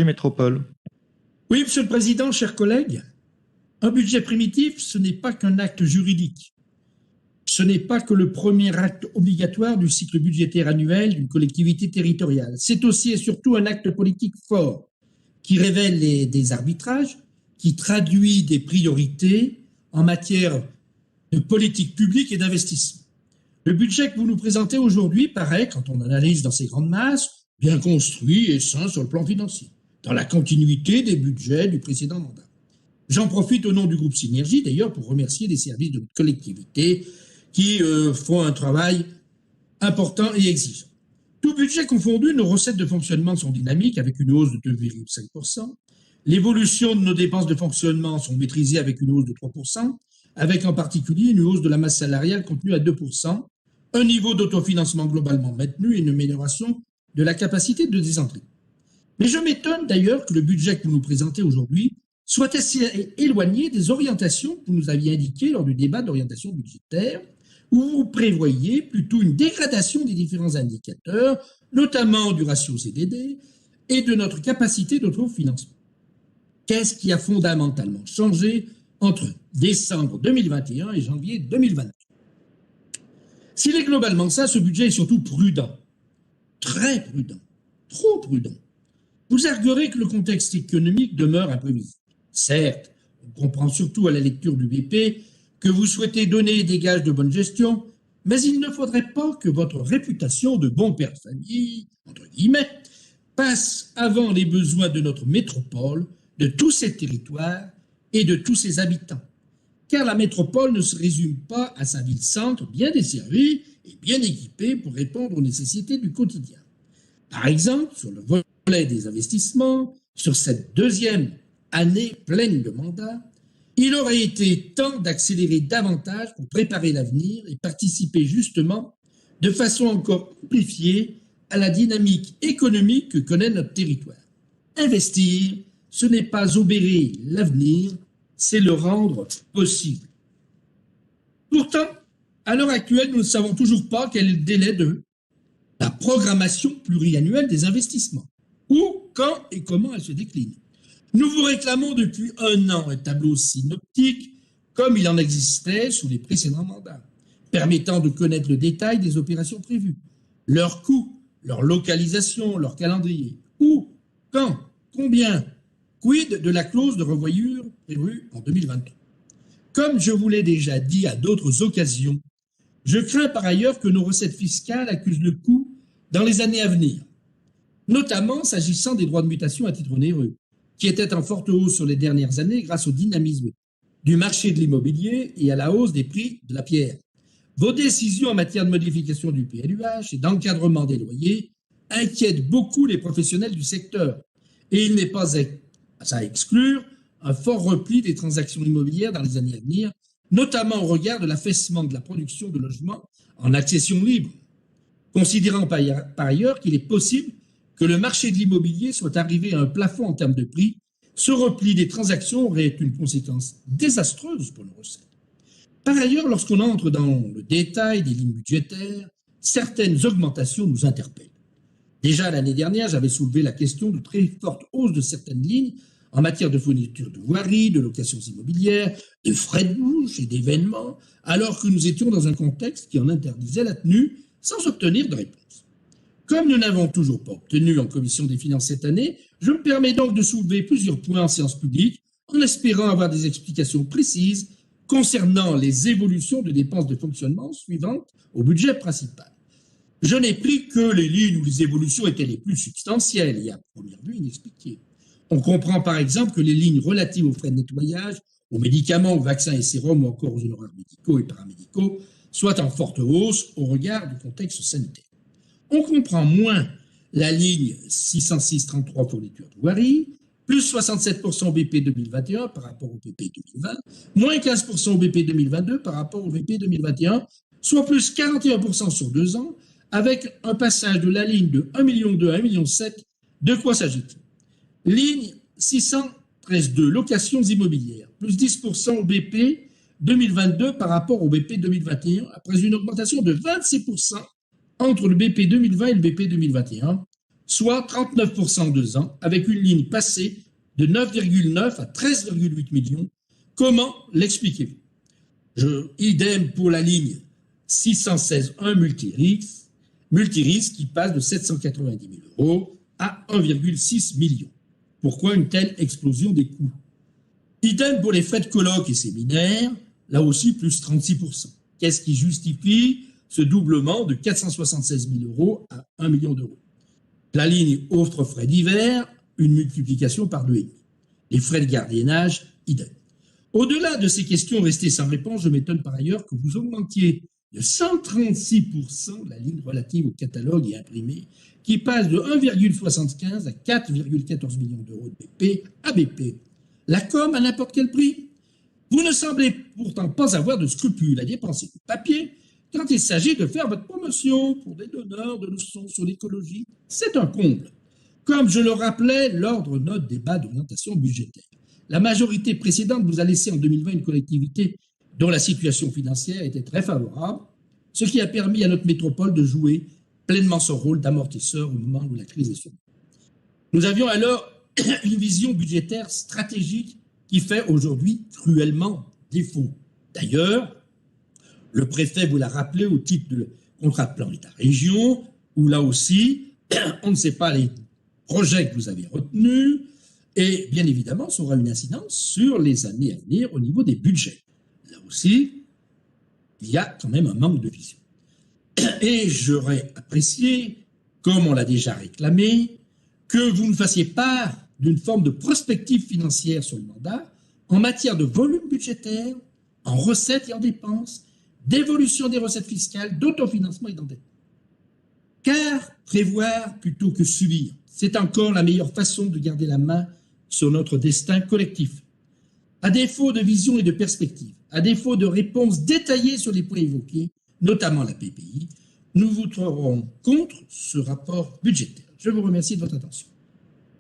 Métropole. Oui, Monsieur le Président, chers collègues, un budget primitif, ce n'est pas qu'un acte juridique. Ce n'est pas que le premier acte obligatoire du cycle budgétaire annuel d'une collectivité territoriale. C'est aussi et surtout un acte politique fort qui révèle des arbitrages, qui traduit des priorités en matière de politique publique et d'investissement. Le budget que vous nous présentez aujourd'hui paraît, quand on analyse dans ses grandes masses, bien construit et sain sur le plan financier, dans la continuité des budgets du précédent mandat. J'en profite au nom du groupe Synergie, d'ailleurs, pour remercier les services de notre collectivité qui font un travail important et exigeant. Tout budget confondu, nos recettes de fonctionnement sont dynamiques avec une hausse de 2,5%. L'évolution de nos dépenses de fonctionnement sont maîtrisées avec une hausse de 3%, avec en particulier une hausse de la masse salariale contenue à 2%, un niveau d'autofinancement globalement maintenu et une amélioration de la capacité de désendettement. Mais je m'étonne d'ailleurs que le budget que vous nous présentez aujourd'hui soit assez éloigné des orientations que vous nous aviez indiquées lors du débat d'orientation budgétaire, où vous prévoyez plutôt une dégradation des différents indicateurs, notamment du ratio CDD et de notre capacité d'autofinancement. Qu'est-ce qui a fondamentalement changé entre décembre 2021 et janvier 2022? S'il est globalement ça, ce budget est surtout prudent, très prudent, trop prudent. Vous arguerez que le contexte économique demeure imprévisible. Certes, on comprend surtout à la lecture du BP que vous souhaitez donner des gages de bonne gestion, mais il ne faudrait pas que votre réputation de bon père de famille, entre guillemets, passe avant les besoins de notre métropole, de tous ses territoires et de tous ses habitants. Car la métropole ne se résume pas à sa ville-centre bien desservie et bien équipée pour répondre aux nécessités du quotidien. Par exemple, sur le volet des investissements, sur cette deuxième année pleine de mandat, il aurait été temps d'accélérer davantage pour préparer l'avenir et participer justement de façon encore amplifiée à la dynamique économique que connaît notre territoire. Investir, ce n'est pas obérer l'avenir, c'est le rendre possible. Pourtant, à l'heure actuelle, nous ne savons toujours pas quel est le délai de la programmation pluriannuelle des investissements, où, quand et comment elle se décline. Nous vous réclamons depuis un an un tableau synoptique, comme il en existait sous les précédents mandats, permettant de connaître le détail des opérations prévues, leurs coûts, leur localisation, leur calendrier, où, quand, combien, quid de la clause de revoyure prévue en 2023. Comme je vous l'ai déjà dit à d'autres occasions, je crains par ailleurs que nos recettes fiscales accusent le coup dans les années à venir, notamment s'agissant des droits de mutation à titre onéreux, qui étaient en forte hausse sur les dernières années grâce au dynamisme du marché de l'immobilier et à la hausse des prix de la pierre. Vos décisions en matière de modification du PLUH et d'encadrement des loyers inquiètent beaucoup les professionnels du secteur, et il n'est pas à exclure un fort repli des transactions immobilières dans les années à venir, notamment au regard de l'affaissement de la production de logements en accession libre, considérant par ailleurs qu'il est possible que le marché de l'immobilier soit arrivé à un plafond en termes de prix. Ce repli des transactions aurait une conséquence désastreuse pour nos recettes. Par ailleurs, lorsqu'on entre dans le détail des lignes budgétaires, certaines augmentations nous interpellent. Déjà l'année dernière, j'avais soulevé la question de très forte hausse de certaines lignes en matière de fourniture de voiries, de locations immobilières, de frais de bouche et d'événements, alors que nous étions dans un contexte qui en interdisait la tenue sans obtenir de réponse. Comme nous n'avons toujours pas obtenu en commission des finances cette année, je me permets donc de soulever plusieurs points en séance publique en espérant avoir des explications précises concernant les évolutions de dépenses de fonctionnement suivantes au budget principal. Je n'ai pris que les lignes où les évolutions étaient les plus substantielles et à première vue inexpliquées. On comprend par exemple que les lignes relatives aux frais de nettoyage, aux médicaments, aux vaccins et sérums ou encore aux honoraires médicaux et paramédicaux soient en forte hausse au regard du contexte sanitaire. On comprend moins la ligne 606-33 fourniture de voirie, plus 67% au BP 2021 par rapport au BP 2020, moins 15% au BP 2022 par rapport au BP 2021, soit plus 41% sur 2 ans, avec un passage de la ligne de 1,2 million à 1,7 million. De quoi s'agit-il? Ligne 613.2, locations immobilières, plus 10% au BP 2022 par rapport au BP 2021, après une augmentation de 26% entre le BP 2020 et le BP 2021, soit 39% en 2 ans, avec une ligne passée de 9,9 à 13,8 millions. Comment l'expliquez-vous? Idem pour la ligne 616.1 multirisque qui passe de 790 000 € à 1,6 million. Pourquoi une telle explosion des coûts? Idem pour les frais de colloques et séminaires, là aussi plus 36%. Qu'est-ce qui justifie ce doublement de 476 000 € à 1 million d'euros? La ligne autres frais divers, une multiplication par 2,5. Les frais de gardiennage, idem. Au-delà de ces questions restées sans réponse, je m'étonne par ailleurs que vous augmentiez de 136% la ligne relative au catalogue et imprimé, qui passe de 1,75 à 4,14 millions d'euros de BP à BP. La com à n'importe quel prix. Vous ne semblez pourtant pas avoir de scrupules à dépenser du papier quand il s'agit de faire votre promotion pour des donneurs de leçons sur l'écologie. C'est un comble. Comme je le rappelais lors de notre débat d'orientation budgétaire, la majorité précédente vous a laissé en 2020 une collectivité dont la situation financière était très favorable, ce qui a permis à notre métropole de jouer pleinement son rôle d'amortisseur au moment où la crise est survenue. Nous avions alors une vision budgétaire stratégique qui fait aujourd'hui cruellement défaut. D'ailleurs, le préfet vous l'a rappelé au titre du contrat de plan État-région, où là aussi, on ne sait pas les projets que vous avez retenus, et bien évidemment, ça aura une incidence sur les années à venir au niveau des budgets. Là aussi, il y a quand même un manque de vision. Et j'aurais apprécié, comme on l'a déjà réclamé, que vous nous fassiez part d'une forme de prospective financière sur le mandat en matière de volume budgétaire, en recettes et en dépenses, d'évolution des recettes fiscales, d'autofinancement et d'endettement. Car prévoir plutôt que subir, c'est encore la meilleure façon de garder la main sur notre destin collectif. À défaut de vision et de perspective, à défaut de réponses détaillées sur les points évoqués, notamment la PPI, nous voterons contre ce rapport budgétaire. Je vous remercie de votre attention.